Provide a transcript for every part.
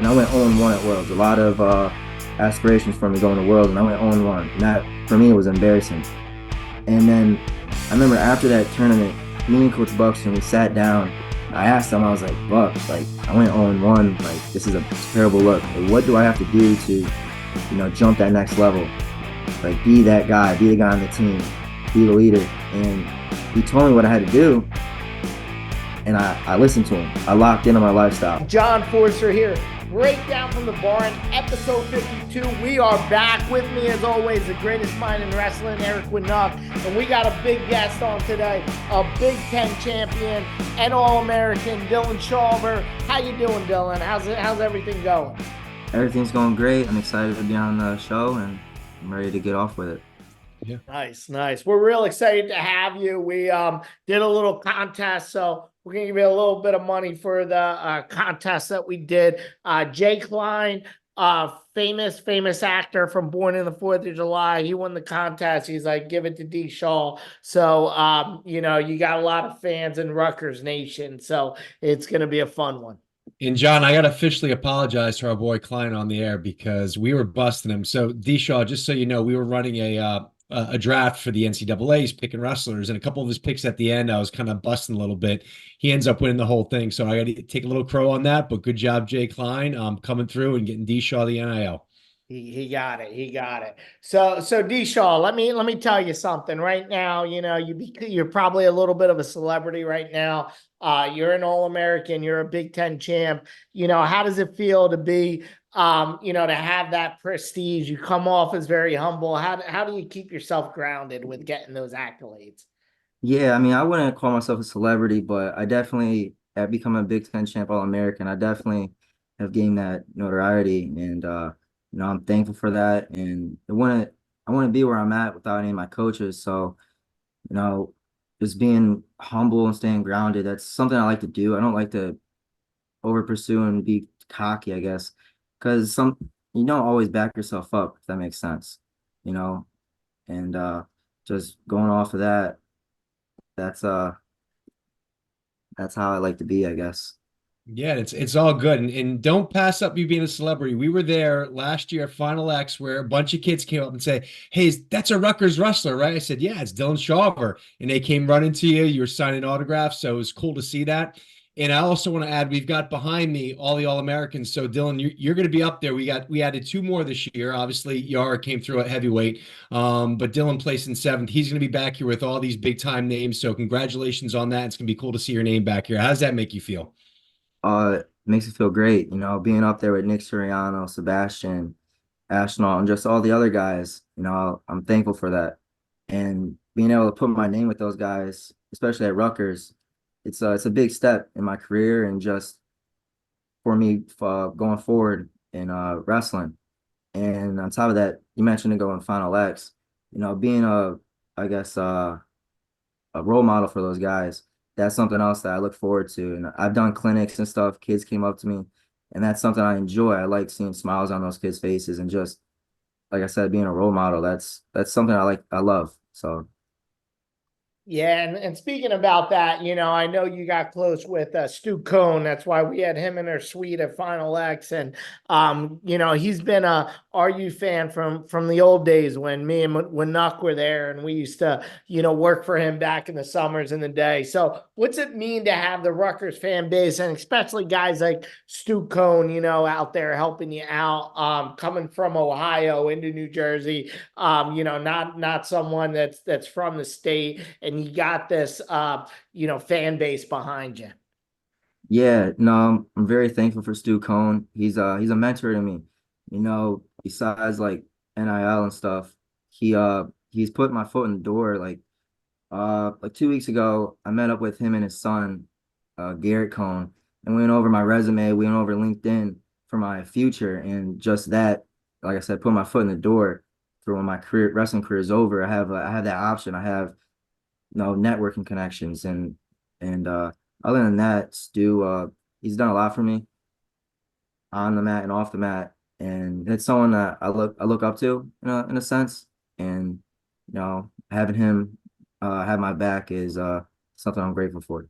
and I went 0-1 at Worlds. A lot of aspirations for me going to Worlds, and I went 0-1. And that, for me, was embarrassing. And then I remember after that tournament, me and Coach Buxton, we sat down. I asked him, I was like, Buck, like, I went 0-1. Like, this is a terrible look. Like, what do I have to do to, jump that next level? Like, be that guy, be the guy on the team, be the leader. And he told me what I had to do, and I listened to him. I locked into my lifestyle. John Forster here, Breakdown from the Barn, episode 52. We are back. With me, as always, the greatest mind in wrestling, Eric Winnock. And we got a big guest on today, a Big Ten champion and All-American, Dylan Shawver. How you doing, Dylan? How's everything going? Everything's going great. I'm excited to be on the show, and I'm ready to get off with it. Yeah. Nice. We're real excited to have you. We did a little contest, so we're going to give you a little bit of money for the contest that we did. Jay Klein, famous actor from Born in the 4th of July. He won the contest. He's like, give it to D. Shaw. So, you got a lot of fans in Rutgers Nation. So it's going to be a fun one. And John, I got to officially apologize to our boy Klein on the air because we were busting him. So D. Shaw, just so you know, we were running a draft for the NCAA's picking wrestlers, and a couple of his picks at the end, I was kind of busting a little bit. He ends up winning the whole thing. So I got to take a little crow on that, but good job, Jay Klein, coming through and getting D. Shaw the NIL. He got it. So D. Shaw, let me tell you something right now. You're probably a little bit of a celebrity right now. You're an All-American. You're a Big Ten champ. How does it feel to be, to have that prestige? You come off as very humble. How do you keep yourself grounded with getting those accolades? Yeah, I mean, I wouldn't call myself a celebrity, but I definitely have become a Big Ten champ All-American. I definitely have gained that notoriety, and I'm thankful for that. And I want to be where I'm at without any of my coaches. So, you know, just being humble and staying grounded, that's something I like to do. I don't like to over pursue and be cocky, I guess, because you don't always back yourself up, if that makes sense, you know. And just going off of that, that's that's how I like to be, I guess. Yeah, it's all good. And don't pass up you being a celebrity. We were there last year at Final X where a bunch of kids came up and say, hey, that's a Rutgers wrestler, right? I said, yeah, it's Dylan Shawver. And they came running to you. You were signing autographs. So it was cool to see that. And I also want to add, we've got behind me all the All-Americans. So Dylan, you're going to be up there. We added 2 more this year. Obviously, Yara came through at heavyweight, but Dylan placed in 7th. He's going to be back here with all these big time names. So congratulations on that. It's going to be cool to see your name back here. How does that make you feel? It makes me feel great, being up there with Nick Suriano, Sebastian, Ashnault, and just all the other guys. I'm thankful for that. And being able to put my name with those guys, especially at Rutgers, it's a big step in my career and just for me going forward in wrestling. And on top of that, you mentioned to go in Final X, being I guess, a role model for those guys. That's something else that I look forward to. And I've done clinics and stuff. Kids came up to me, and that's something I enjoy. I like seeing smiles on those kids' faces, and just like I said, being a role model. That's something I like. I love. So. Yeah, and speaking about that, I know you got close with Stu Kohn. That's why we had him in our suite at Final X, and he's been a RU fan from the old days when me and Nuck were there, and we used to work for him back in the summers and the day. So, what's it mean to have the Rutgers fan base, and especially guys like Stu Kohn, out there helping you out, coming from Ohio into New Jersey, not someone that's from the state, and you got this, fan base behind you. Yeah, no, I'm very thankful for Stu Kohn. He's a mentor to me. Besides like NIL and stuff, he's put my foot in the door. Like 2 weeks ago, I met up with him and his son, Garrett Kohn, and we went over my resume. We went over LinkedIn for my future, and just that, like I said, put my foot in the door for when my wrestling career is over. I have that option. I have networking connections, and other than that, Stu, he's done a lot for me on the mat and off the mat, and it's someone that I look up to in a sense. And having him have my back is something I'm grateful for.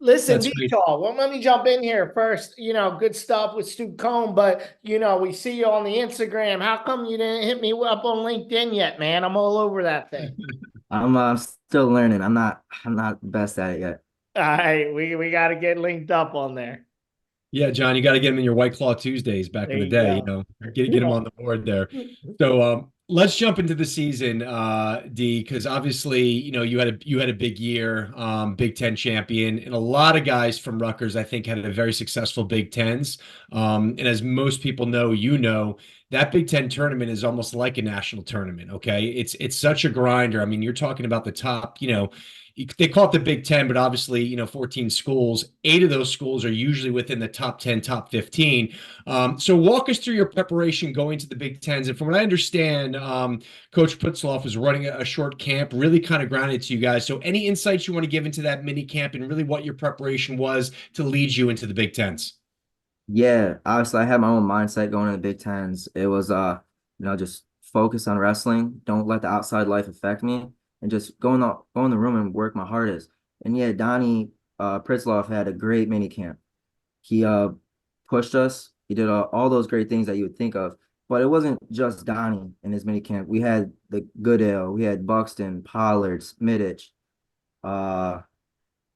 Listen, That's great. Detail. Well, let me jump in here first. Good stuff with Stu Kohn, but we see you on the Instagram. How come you didn't hit me up on LinkedIn yet, man? I'm all over that thing. I'm still learning. I'm not the best at it yet. All right, we got to get linked up on there. Yeah, John, you got to get him in your White Claw Tuesdays back There in the you day, go. get him on the board there. So let's jump into the season, D, because obviously, you had a big year, Big Ten champion, and a lot of guys from Rutgers, I think, had a very successful Big Tens. And as most people know, that Big Ten tournament is almost like a national tournament. Okay, it's such a grinder. I mean, you're talking about the top, they call it the Big Ten, but obviously, 14 schools, 8 of those schools are usually within the top 10, top 15. So walk us through your preparation going to the Big Tens. And from what I understand, Coach Putzloff was running a short camp, really kind of grounded to you guys. So any insights you want to give into that mini camp and really what your preparation was to lead you into the Big Tens? Yeah, obviously I had my own mindset going to the Big Tens. It was just focus on wrestling. Don't let the outside life affect me, and just go in the room and work my hardest. And yeah, Donnie Pritzloff had a great mini camp. He pushed us. He did all those great things that you would think of. But it wasn't just Donnie in his mini camp. We had the Goodale, we had Buxton, Pollard, Smittich, uh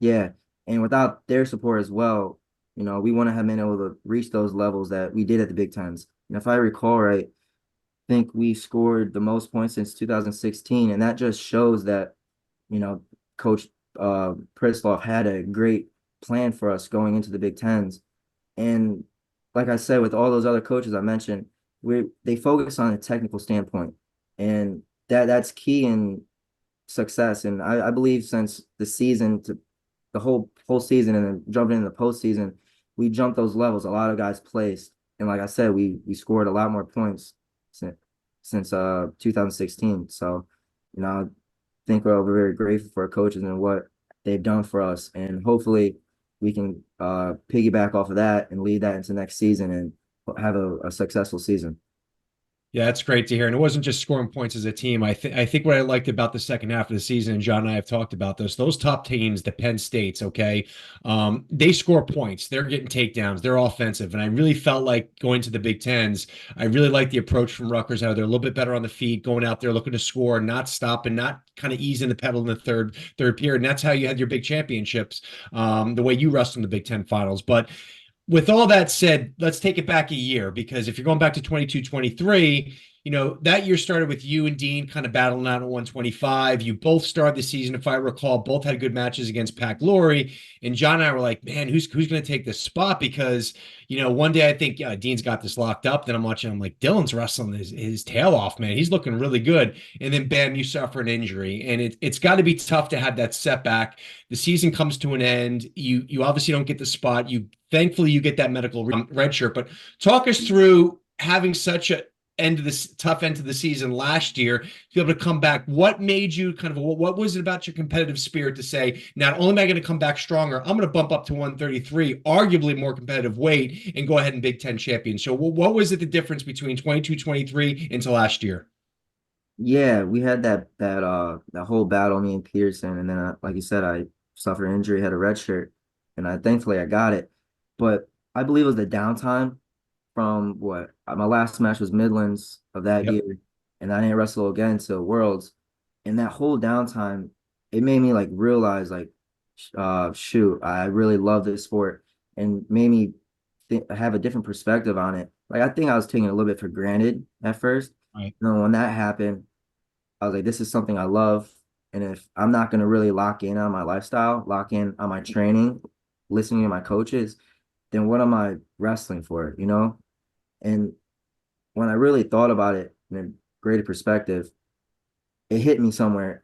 yeah, and without their support as well, we wouldn't have been able to reach those levels that we did at the Big Tens. And if I recall right, I think we scored the most points since 2016, and that just shows that, you know, Coach Pritzloff had a great plan for us going into the Big Tens. And like I said, with all those other coaches I mentioned, they focus on a technical standpoint, and that's key in success. And I believe since the whole season and then jumping into the postseason, we jumped those levels. A lot of guys placed, and like I said, we scored a lot more points since 2016. So, I think we're very grateful for our coaches and what they've done for us, and hopefully we can piggyback off of that and lead that into next season and have a successful season. Yeah, that's great to hear. And it wasn't just scoring points as a team. I think what I liked about the second half of the season, and John and I have talked about this, those top teams, the Penn States, okay, they score points. They're getting takedowns. They're offensive. And I really felt like going to the Big Tens, I really liked the approach from Rutgers, how they're a little bit better on the feet, going out there looking to score, not stopping, not kind of easing the pedal in the third period. And that's how you had your big championships, the way you wrestled in the Big Ten finals. But with all that said, let's take it back a year, because if you're going back to 22, 23, that year started with you and Dean kind of battling out at 125. You both started the season, if I recall, both had good matches against Pac Lori. And John and I were like, man, who's going to take this spot? Because, one day I think Dean's got this locked up. Then I'm watching, I'm like, Dylan's wrestling his tail off, man. He's looking really good. And then bam, you suffer an injury. And it's got to be tough to have that setback. The season comes to an end. You obviously don't get the spot. Thankfully you get that medical red shirt. But talk us through having such a tough end of the season last year to be able to come back. What made you what was it about your competitive spirit to say, not only am I going to come back stronger, I'm going to bump up to 133, arguably more competitive weight, and go ahead and Big Ten champion? So what was it, the difference between 22, 23 into last year? Yeah, we had that whole battle, me and Pearson, and then like you said, I suffered an injury, had a red shirt, and I thankfully I got it. But I believe it was the downtime from what my last match was Midlands of that Yep. year, and I didn't wrestle again until Worlds. And that whole downtime, it made me like realize like, shoot, I really love this sport, and made me have a different perspective on it. Like I think I was taking it a little bit for granted at first. Right. And then when that happened, I was like, this is something I love. And if I'm not going to really lock in on my lifestyle, lock in on my training, listening to my coaches, then what am I wrestling for, And when I really thought about it in a greater perspective, it it hit me somewhere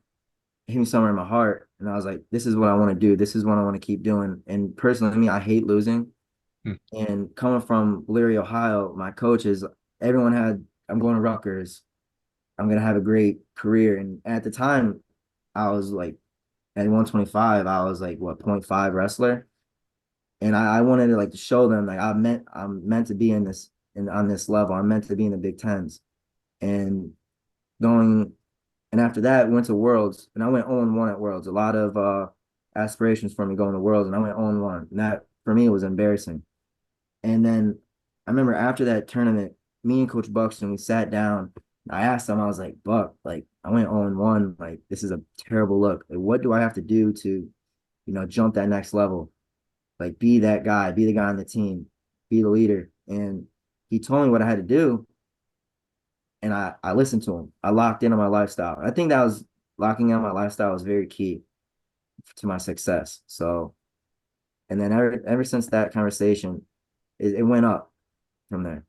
in my heart. And I was like, this is what I want to do. This is what I want to keep doing. And personally, I hate losing. Hmm. And coming from Leary, Ohio, my coaches, I'm going to Rutgers. I'm gonna have a great career. And at the time, I was like at 125, I was like what, .5 wrestler. And I wanted to like to show them like I'm meant to be on this level. I'm meant to be in the Big Tens. And going and after that went to Worlds, and I went 0-1 at Worlds. A lot of aspirations for me going to Worlds, and I went 0-1. And that for me was embarrassing. And then I remember after that tournament, me and Coach Buxton, we sat down. I asked him, I was like, Buck, like I went 0-1. Like this is a terrible look. Like, what do I have to do to, jump that next level? Like be that guy, be the guy on the team, be the leader. And he told me what I had to do. And I listened to him. I locked in on my lifestyle. I think that was locking in on my lifestyle was very key to my success. So, and then ever since that conversation, it went up from there.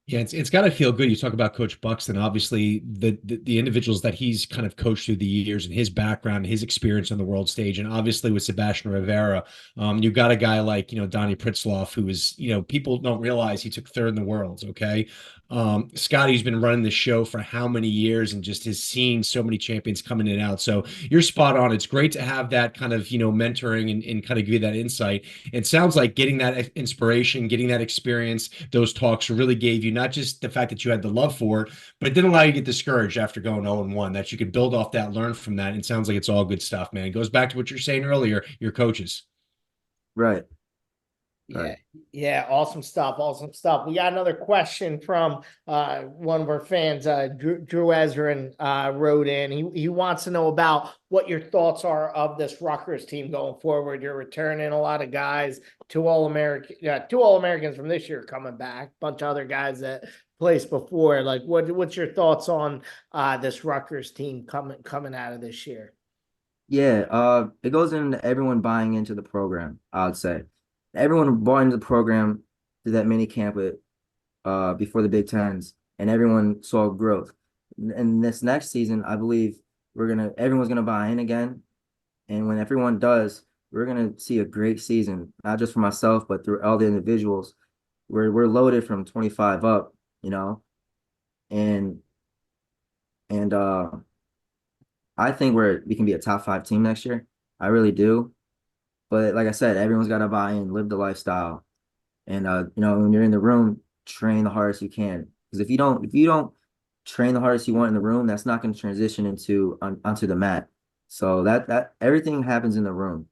Yeah, it's got to feel good. You talk about Coach Buxton, obviously the individuals that he's kind of coached through the years and his background, his experience on the world stage, and obviously with Sebastian Rivera, you've got a guy like Donnie Pritzloff, who is people don't realize he took third in the worlds. Okay, Scotty's been running the show for how many years and just has seen so many champions come in and out. So you're spot on. It's great to have that kind of mentoring and kind of give you that insight. It sounds like getting that inspiration, getting that experience, those talks really gave you not just the fact that you had the love for it, but it didn't allow you to get discouraged after going 0-1, that you could build off that, learn from that. And it sounds like it's all good stuff, man. It goes back to what you're saying earlier, your coaches. Right. Yeah, Right. yeah, awesome stuff, awesome stuff. We got another question from one of our fans, Drew Ezrin, wrote in. He wants to know about what your thoughts are of this Rutgers team going forward. You're returning a lot of guys, two All-Americans from this year coming back, a bunch of other guys that placed before. Like, what's your thoughts on this Rutgers team coming out of this year? Yeah, it goes into everyone buying into the program, I would say. Everyone bought into the program through that mini camp before the Big Tens, and everyone saw growth. And this next season, I believe everyone's gonna buy in again. And when everyone does, we're gonna see a great season, not just for myself, but through all the individuals. We're loaded from 25 up, and and I think we can be a top 5 team next year. I really do. But like I said, everyone's got to buy in, live the lifestyle, and when you're in the room, train the hardest you can. Because if you don't train the hardest you want in the room, that's not going to transition onto the mat. So that everything happens in the room.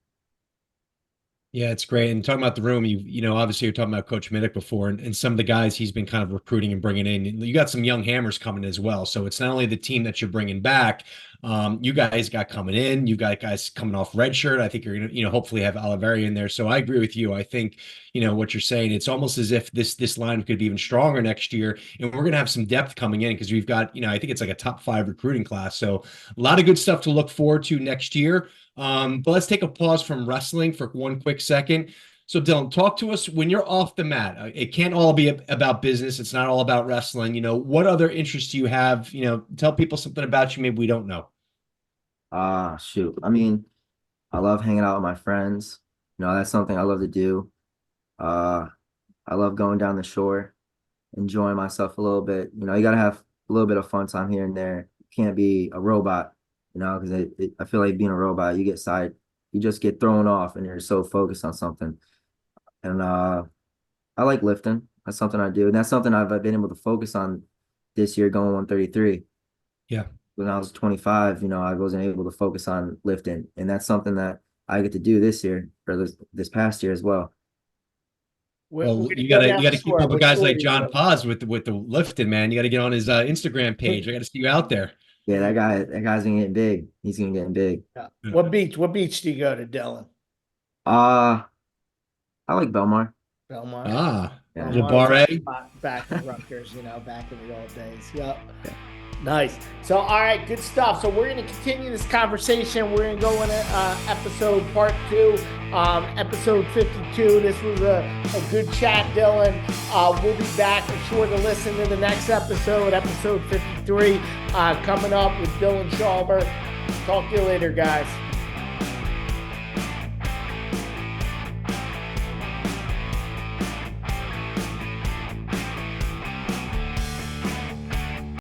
Yeah, it's great. And talking about the room, obviously you're talking about Coach Minnick before, and some of the guys he's been kind of recruiting and bringing in. You got some young hammers coming as well. So it's not only the team that you're bringing back. You guys got coming in. You got guys coming off red shirt. I think you're gonna, hopefully have Oliveri in there. So I agree with you. I think, what you're saying. It's almost as if this line could be even stronger next year, and we're gonna have some depth coming in because we've got, I think it's like a top 5 recruiting class. So a lot of good stuff to look forward to next year. But let's take a pause from wrestling for one quick second. So Dylan, talk to us when you're off the mat. It can't all be about business. It's not all about wrestling. What other interests do you have? Tell people something about you maybe we don't know. Shoot. I mean, I love hanging out with my friends. That's something I love to do. Uh, I love going down the shore, enjoying myself a little bit. You gotta have a little bit of fun time here and there. You can't be a robot, because I feel like being a robot, you just get thrown off and you're so focused on something. And I like lifting. That's something I do. And that's something I've been able to focus on this year going 133. Yeah. When I was 25, I wasn't able to focus on lifting. And that's something that I get to do this year or this past year as well. Well, you gotta keep up with guys like John Paz with the lifting, man. You gotta get on his Instagram page. I gotta see you out there. Yeah, that guy's gonna get big. He's gonna get big. Yeah. What beach do you go to, Dylan? I like Belmar. Belmar. Yeah. Jabare. Back in Rutgers, back in the old days. Yep. Nice. So, all right, good stuff. So we're going to continue this conversation. We're going to go into episode part 2, episode 52. This was a good chat, Dylan. We'll be back. Be sure to listen to the next episode 53, coming up with Dylan Shawver. Talk to you later, guys.